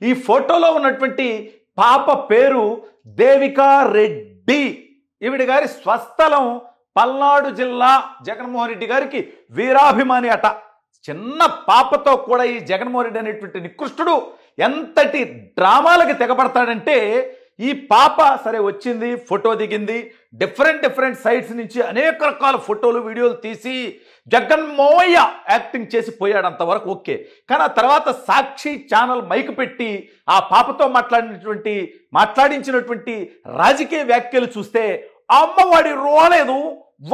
ఈ ఫోటోలో ఉన్నటువంటి పాప పేరు దేవికా రెడ్డి. ఈవిడ గారి స్వస్థలం పల్నాడు జిల్లా. జగన్మోహన్ రెడ్డి గారికి వీరాభిమాని అట. చిన్న పాపతో కూడా ఈ జగన్మోహన్ రెడ్డి అనేటువంటి నికృష్టుడు ఎంతటి డ్రామాలకి తెగబడతాడంటే, ఈ పాప సరే వచ్చింది, ఫోటో దిగింది, డిఫరెంట్ సైట్స్ నుంచి అనేక రకాల ఫోటోలు వీడియోలు తీసి జగన్మోహయ్య యాక్టింగ్ చేసి పోయాడు, అంతవరకు ఓకే. కానీ ఆ తర్వాత సాక్షి ఛానల్ మైక్ పెట్టి ఆ పాపతో మాట్లాడించినటువంటి రాజకీయ వ్యాఖ్యలు చూస్తే అమ్మవాడి రోలేదు,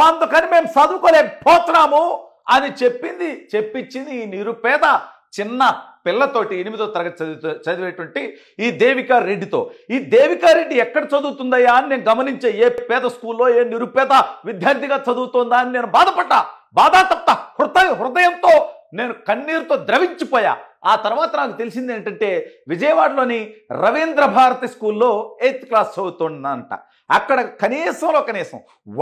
అందుకని మేము చదువుకోలేకపోతున్నాము అని చెప్పించింది ఈ నిరుపేద చిన్న పిల్లతోటి, 8వ తరగతి చదివేటువంటి ఈ దేవికా రెడ్డితో. ఈ దేవికా రెడ్డి ఎక్కడ చదువుతుందయ్యా అని నేను గమనించే, ఏ పేద స్కూల్లో ఏ నిరుపేద విద్యార్థిగా చదువుతుందా అని నేను బాధాతప్త హృదయంతో నేను కన్నీరుతో ద్రవించిపోయా. ఆ తర్వాత నాకు తెలిసింది ఏంటంటే, విజయవాడలోని రవీంద్ర భారతి స్కూల్లో 8th క్లాస్ చదువుతుందంట. అక్కడ కనీసం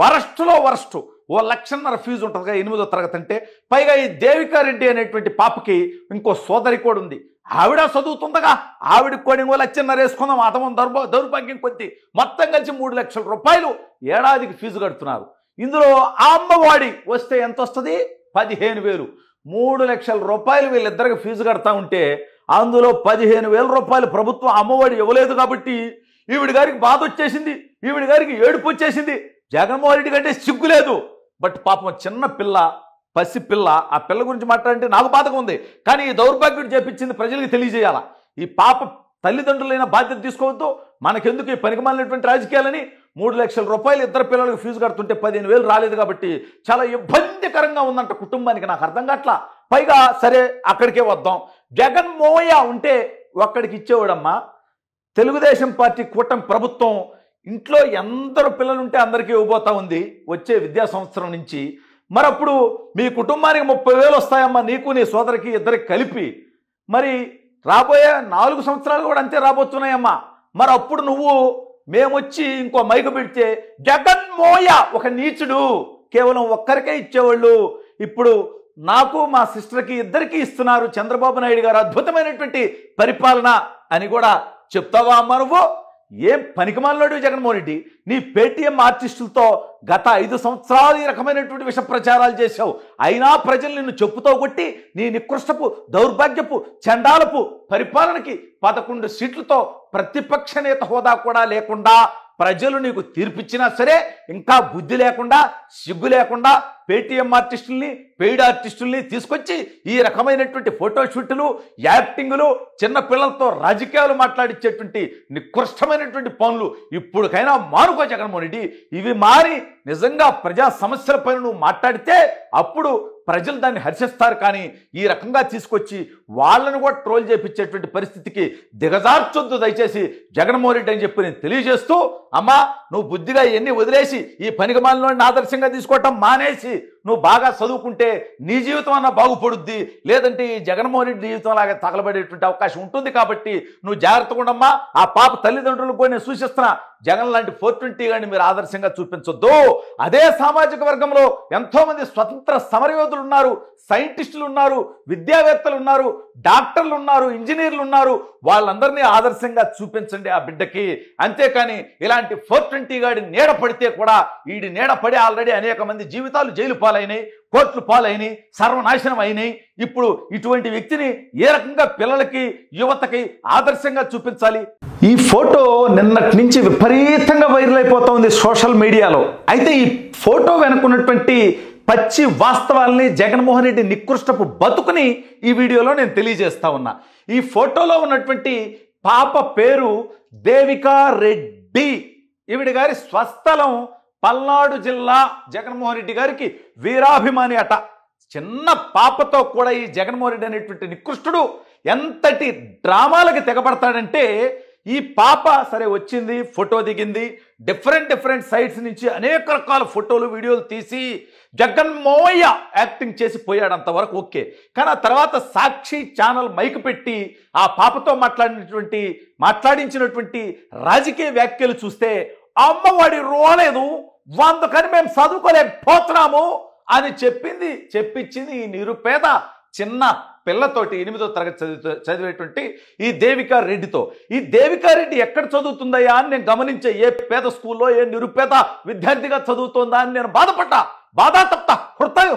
వరస్టులో వరస్టు 1,00,000 ఫీజు ఉంటుందిగా 8వ తరగతి అంటే. పైగా ఈ దేవికా రెడ్డి అనేటువంటి పాపకి ఇంకో సోదరి కూడా ఉంది. ఆవిడ చదువుతుండగా ఆవిడకి కూడా 1,00,000 వేసుకుందాం, అతమం దౌర్భాగ్యం కొద్ది మొత్తం కలిసి 3 లక్షల రూపాయలు ఏడాదికి ఫీజు కడుతున్నారు. ఇందులో ఆ అమ్మవాడి వస్తే ఎంత వస్తుంది? 15,000. 3 లక్షల రూపాయలు వీళ్ళిద్దరికి ఫీజు కడతా ఉంటే అందులో 15,000 రూపాయలు ప్రభుత్వం అమ్మఒడి ఇవ్వలేదు కాబట్టి ఈవిడ గారికి బాధ వచ్చేసింది, ఈవిడ గారికి ఏడుపు వచ్చేసింది. జగన్మోహన్ రెడ్డి కంటే సిగ్గు లేదు. బట్ పాపం చిన్న పిల్ల, పసిపిల్ల, ఆ పిల్ల గురించి మాట్లాడంటే నాకు బాధగా ఉంది. కానీ ఈ దౌర్భాగ్యుడు చేపించింది ప్రజలకు తెలియజేయాల. ఈ పాప తల్లిదండ్రులైన బాధ్యత తీసుకోవద్దు, మనకెందుకు ఈ పనికిమాలినటువంటి రాజకీయాలని. 3 లక్షల రూపాయలు ఇద్దరు పిల్లలకు ఫీజు కడుతుంటే 15,000 రాలేదు కాబట్టి చాలా ఇబ్బందికరంగా ఉందంట కుటుంబానికి. నాకు అర్థం కావట్లా. పైగా సరే అక్కడికే వద్దాం, జగన్మోహయ్య ఉంటే ఒక్కడికి ఇచ్చేవాడమ్మా. తెలుగుదేశం పార్టీ కూటమి ప్రభుత్వం ఇంట్లో ఎందరు పిల్లలుంటే అందరికీ ఇవ్వబోతా ఉంది వచ్చే విద్యా సంవత్సరం నుంచి. మరి అప్పుడు మీ కుటుంబానికి 30,000 వస్తాయమ్మా, నీకు నీ సోదరికి ఇద్దరికి కలిపి. మరి రాబోయే 4 సంవత్సరాలు కూడా అంతే రాబోతున్నాయమ్మా. మరి అప్పుడు నువ్వు మేమొచ్చి ఇంకో మైకు పెడితే జగన్మోహయ్య ఒక నీచుడు, కేవలం ఒక్కరికే ఇచ్చేవాళ్ళు, ఇప్పుడు నాకు మా సిస్టర్కి ఇద్దరికి ఇస్తున్నారు, చంద్రబాబు నాయుడు గారు అద్భుతమైనటువంటి పరిపాలన అని కూడా చెప్తావా అమ్మా నువ్వు? ఏం పనికిమాలినోడు జగన్మోహన్ రెడ్డి. నీ పేటీఎం ఆర్టిస్టులతో గత 5 సంవత్సరాలు ఈ రకమైనటువంటి విష ప్రచారాలు చేశావు. అయినా ప్రజలు నిన్ను చెప్పుతో కొట్టి నీ నికృష్టపు దౌర్భాగ్యపు చండాలపు పరిపాలనకి 11 సీట్లతో ప్రతిపక్ష నేత హోదా కూడా లేకుండా ప్రజలు నీకు తీర్పిచ్చినా సరే ఇంకా బుద్ధి లేకుండా, సిగ్గు లేకుండా పేటీఎం ఆర్టిస్టుల్ని, పెయిడ్ ఆర్టిస్టుల్ని తీసుకొచ్చి ఈ రకమైనటువంటి ఫోటోషూట్లు, యాక్టింగులు, చిన్న పిల్లలతో రాజకీయాలు మాట్లాడించేటువంటి నికృష్టమైనటువంటి పనులు ఇప్పటికైనా మానుకో జగన్మోహన్ రెడ్డి. ఇవి మారి నిజంగా ప్రజా సమస్యల పైన నువ్వు మాట్లాడితే అప్పుడు ప్రజలు దాన్ని హర్షిస్తారు. కానీ ఈ రకంగా తీసుకొచ్చి వాళ్ళను కూడా ట్రోల్ చేపించేటువంటి పరిస్థితికి దిగజార్చొద్దు దయచేసి జగన్మోహన్ రెడ్డి అని చెప్పి నేను తెలియజేస్తూ, అమ్మా నువ్వు బుద్ధిగా ఎన్ని వదిలేసి ఈ పనికిమాలినోడిని ఆదర్శంగా తీసుకోవటం మానేసి నువ్వు బాగా చదువుకుంటే నీ జీవితం అన్నా బాగుపడుద్ది, లేదంటే ఈ జగన్మోహన్ రెడ్డి జీవితం లాగా తగలబడేటువంటి అవకాశం ఉంటుంది. కాబట్టి నువ్వు జాగ్రత్తగా ఉండమ్మా. ఆ పాప తల్లిదండ్రులకు కూడా నేను సూచిస్తున్నా, జగన్ లాంటి 420 గాని మీరు ఆదర్శంగా చూపించొద్దు. అదే సామాజిక వర్గంలో ఎంతోమంది స్వతంత్ర సమరయోధులు ఉన్నారు, సైంటిస్టులు ఉన్నారు, విద్యావేత్తలు ఉన్నారు, డాక్టర్లు ఉన్నారు, ఇంజనీర్లు ఉన్నారు. వాళ్ళందరినీ ఆదర్శంగా చూపించండి ఆ బిడ్డకి. అంతేకాని ఇలాంటి 420 గాడి నీడ పడితే కూడా, వీడి నీడ పడి ఆల్రెడీ అనేక మంది జీవితాలు జైలు పాలైనాయి, కోర్టులు పాలైనాయి, సర్వనాశనం అయినాయి. ఇప్పుడు ఇటువంటి వ్యక్తిని ఏ రకంగా పిల్లలకి, యువతకి ఆదర్శంగా చూపించాలి? ఈ ఫోటో నిన్నటి నుంచి విపరీతంగా వైరల్ అయిపోతుంది సోషల్ మీడియాలో. అయితే ఈ ఫోటో వెనుకున్నటువంటి పచ్చి వాస్తవాల్ని, జగన్మోహన్ రెడ్డి నికృష్టపు బతుకుని ఈ వీడియోలో నేను తెలియజేస్తా ఉన్నా. ఈ ఫోటోలో ఉన్నటువంటి పాప పేరు దేవికా రెడ్డి. ఈవిడ గారి స్వస్థలం పల్నాడు జిల్లా. జగన్మోహన్ రెడ్డి గారికి వీరాభిమాని అట. చిన్న పాపతో కూడా ఈ జగన్మోహన్ రెడ్డి అనేటువంటి నికృష్టుడు ఎంతటి డ్రామాలకి తెగబడతాడంటే, ఈ పాప సరే వచ్చింది, ఫోటో దిగింది, డిఫరెంట్ సైట్స్ నుంచి అనేక రకాల ఫోటోలు వీడియోలు తీసి జగన్మోహయ్య యాక్టింగ్ చేసి పోయాడు, అంతవరకు ఓకే. కానీ ఆ తర్వాత సాక్షి ఛానల్ మైక్ పెట్టి ఆ పాపతో మాట్లాడించినటువంటి రాజకీయ వ్యాఖ్యలు చూస్తే అమ్మవాడి రోలేదు, అందుకని మేము చదువుకోలేకపోతున్నాము అని చెప్పించింది ఈ నిరుపేద చిన్న పిల్లతోటి 8వ తరగతి చదివేటువంటి ఈ దేవికా రెడ్డితో, ఈ దేవికా రెడ్డి ఎక్కడ చదువుతుందయ్యా అని నేను గమనించే, ఏ పేద స్కూల్లో ఏ నిరుపేద విద్యార్థిగా చదువుతుందా అని నేను బాధాతప్త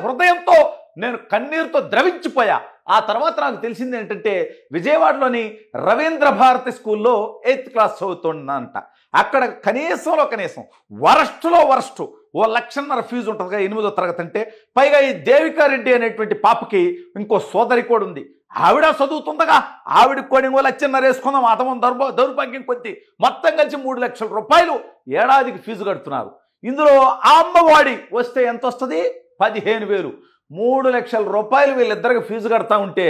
హృదయంతో నేను కన్నీరుతో ద్రవించిపోయా. ఆ తర్వాత నాకు తెలిసింది ఏంటంటే విజయవాడలోని రవీంద్ర భారతి స్కూల్లో 8th క్లాస్ చదువుతుందంట. అక్కడ కనీసం వరస్టులో వరస్ట్ 1,00,000 ఫీజు ఉంటుందిగా 8వ తరగతి అంటే. పైగా ఈ దేవికా రెడ్డి అనేటువంటి పాపకి ఇంకో సోదరి కూడా ఉంది, ఆవిడ చదువుతుండగా ఆవిడకి కూడా 1,00,000 వేసుకుందాం, అతమం దౌర్భాగ్యం కొద్ది మొత్తం కలిసి 3 లక్షల రూపాయలు ఏడాదికి ఫీజు కడుతున్నారు. ఇందులో ఆ అమ్మఒడి వస్తే ఎంత వస్తుంది? 15,000. 3 లక్షల రూపాయలు వీళ్ళిద్దరికి ఫీజు కడతా ఉంటే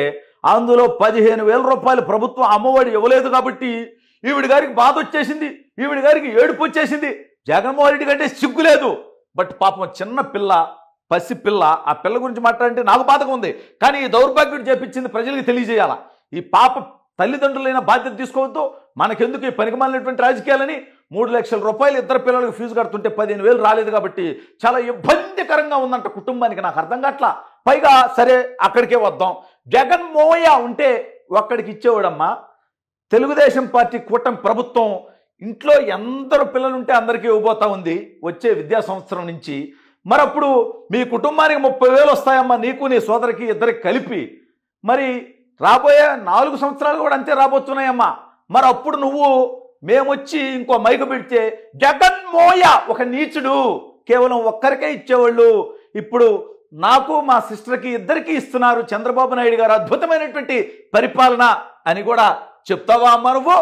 అందులో 15,000 రూపాయలు ప్రభుత్వం అమ్మఒడి ఇవ్వలేదు కాబట్టి ఈవిడి గారికి బాధ వచ్చేసింది, ఈవిడి గారికి ఏడుపు వచ్చేసింది. జగన్మోహన్ రెడ్డి కంటే సిగ్గు లేదు. బట్ పాపం చిన్న పిల్ల, పసిపిల్ల, ఆ పిల్ల గురించి మాట్లాడంటే నాకు బాధగా ఉంది. కానీ ఈ దౌర్భాగ్యుడు చేపించింది ప్రజలకు తెలియజేయాలా. ఈ పాప తల్లిదండ్రులైన బాధ్యత తీసుకోవద్దు, మనకెందుకు ఈ పనికిమాలినటువంటి రాజకీయాలని. 3 లక్షల రూపాయలు ఇద్దరు పిల్లలకు ఫీజు కడుతుంటే 15,000 రాలేదు కాబట్టి చాలా ఇబ్బందికరంగా ఉందంట కుటుంబానికి. నాకు అర్థం కావట్లా. పైగా సరే అక్కడికే వద్దాం, జగన్మోయ ఉంటే ఒక్కడికి ఇచ్చేవాడమ్మా. తెలుగుదేశం పార్టీ కూటమి ప్రభుత్వం ఇంట్లో ఎందరు పిల్లలు ఉంటే అందరికీ ఇవ్వబోతా ఉంది వచ్చే విద్యా సంవత్సరం నుంచి. మరి అప్పుడు మీ కుటుంబానికి 30,000 వస్తాయమ్మా, నీకు నీ సోదరికి ఇద్దరికి కలిపి. మరి రాబోయే 4 సంవత్సరాలు కూడా అంతే రాబోతున్నాయమ్మా. మరి అప్పుడు నువ్వు మేమొచ్చి ఇంకో మైకు పెడితే జగన్మోయ ఒక నీచుడు, కేవలం ఒక్కరికే ఇచ్చేవాళ్ళు, ఇప్పుడు నాకు మా సిస్టర్కి ఇద్దరికి ఇస్తున్నారు, చంద్రబాబు నాయుడు గారు అద్భుతమైనటువంటి పరిపాలన అని కూడా చెప్తావా అమ్మా నువ్వు?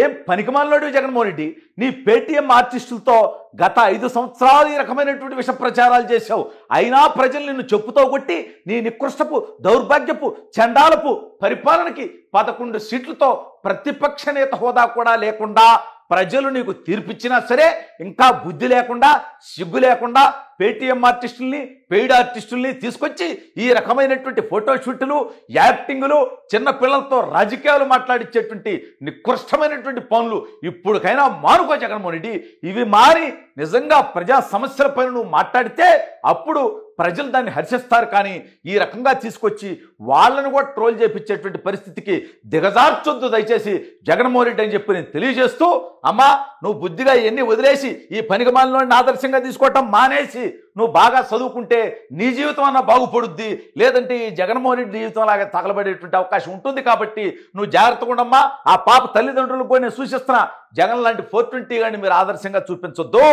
ఏం పనికిమాలినాడు జగన్మోహన్ రెడ్డి. నీ పేటీఎం ఆర్టిస్టులతో గత 5 సంవత్సరాలు ఈ రకమైనటువంటి విష ప్రచారాలు చేశావు. అయినా ప్రజలు నిన్ను చెప్పుతో కొట్టి నీ నికృష్టపు దౌర్భాగ్యపు చండాలపు పరిపాలనకి 11 సీట్లతో ప్రతిపక్ష నేత హోదా కూడా లేకుండా ప్రజలు నీకు తీర్పిచ్చినా సరే ఇంకా బుద్ధి లేకుండా సిగ్గు లేకుండా పేటీఎం ఆర్టిస్టుల్ని పెయిడ్ ఆర్టిస్టుల్ని తీసుకొచ్చి ఈ రకమైనటువంటి ఫోటోషూట్లు యాక్టింగులు చిన్న పిల్లలతో రాజకీయాలు మాట్లాడించేటువంటి నికృష్టమైనటువంటి పనులు ఇప్పుడుకైనా మానుకో జగన్మోహన్ రెడ్డి. ఇవి మారి నిజంగా ప్రజా సమస్యల పైన నువ్వు మాట్లాడితే అప్పుడు ప్రజలు దాన్ని హర్షిస్తారు. కానీ ఈ రకంగా తీసుకొచ్చి వాళ్ళను కూడా ట్రోల్ చేయించేటువంటి పరిస్థితికి దిగజార్చొద్దు దయచేసి జగన్మోహన్ రెడ్డి అని చెప్పి నేను తెలియజేస్తూ, అమ్మా నువ్వు బుద్ధిగా ఇవన్నీ వదిలేసి ఈ పనికిమాలినోడిని ఆదర్శంగా తీసుకోవటం మానేసి నువ్వు బాగా చదువుకుంటే నీ జీవితం అన్నా బాగుపడుద్ది, లేదంటే ఈ జగన్మోహన్ రెడ్డి జీవితం లాగా తగలబడేటువంటి అవకాశం ఉంటుంది. కాబట్టి నువ్వు జాగ్రత్తగా ఉండమ్మా. ఆ పాప తల్లిదండ్రులకు కూడా నేను సూచిస్తున్నా, జగన్ లాంటి 420 గాని మీరు ఆదర్శంగా చూపించొద్దు.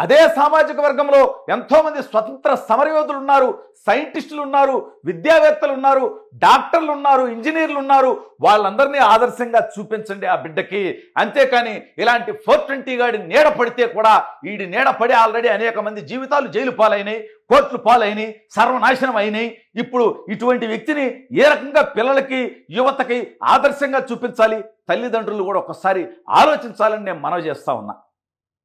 అదే సామాజిక వర్గంలో ఎంతో మంది స్వతంత్ర సమరయోధులు ఉన్నారు, సైంటిస్టులు ఉన్నారు, విద్యావేత్తలు ఉన్నారు, డాక్టర్లు ఉన్నారు, ఇంజనీర్లు ఉన్నారు. వాళ్ళందరినీ ఆదర్శంగా చూపించండి ఆ బిడ్డకి. అంతేకాని ఇలాంటి 420 గాడి నీడ పడితే కూడా వీడి నీడ పడి ఆల్రెడీ అనేక మంది జీవితాలు జైలు పాలైనాయి, కోర్టులు పాలైనాయి, సర్వనాశనం అయినాయి. ఇప్పుడు ఇటువంటి వ్యక్తిని ఏ రకంగా పిల్లలకి యువతకి ఆదర్శంగా చూపించాలి, తల్లిదండ్రులు కూడా ఒక్కసారి ఆలోచించాలని నేను మనవి చేస్తా ఉన్నా.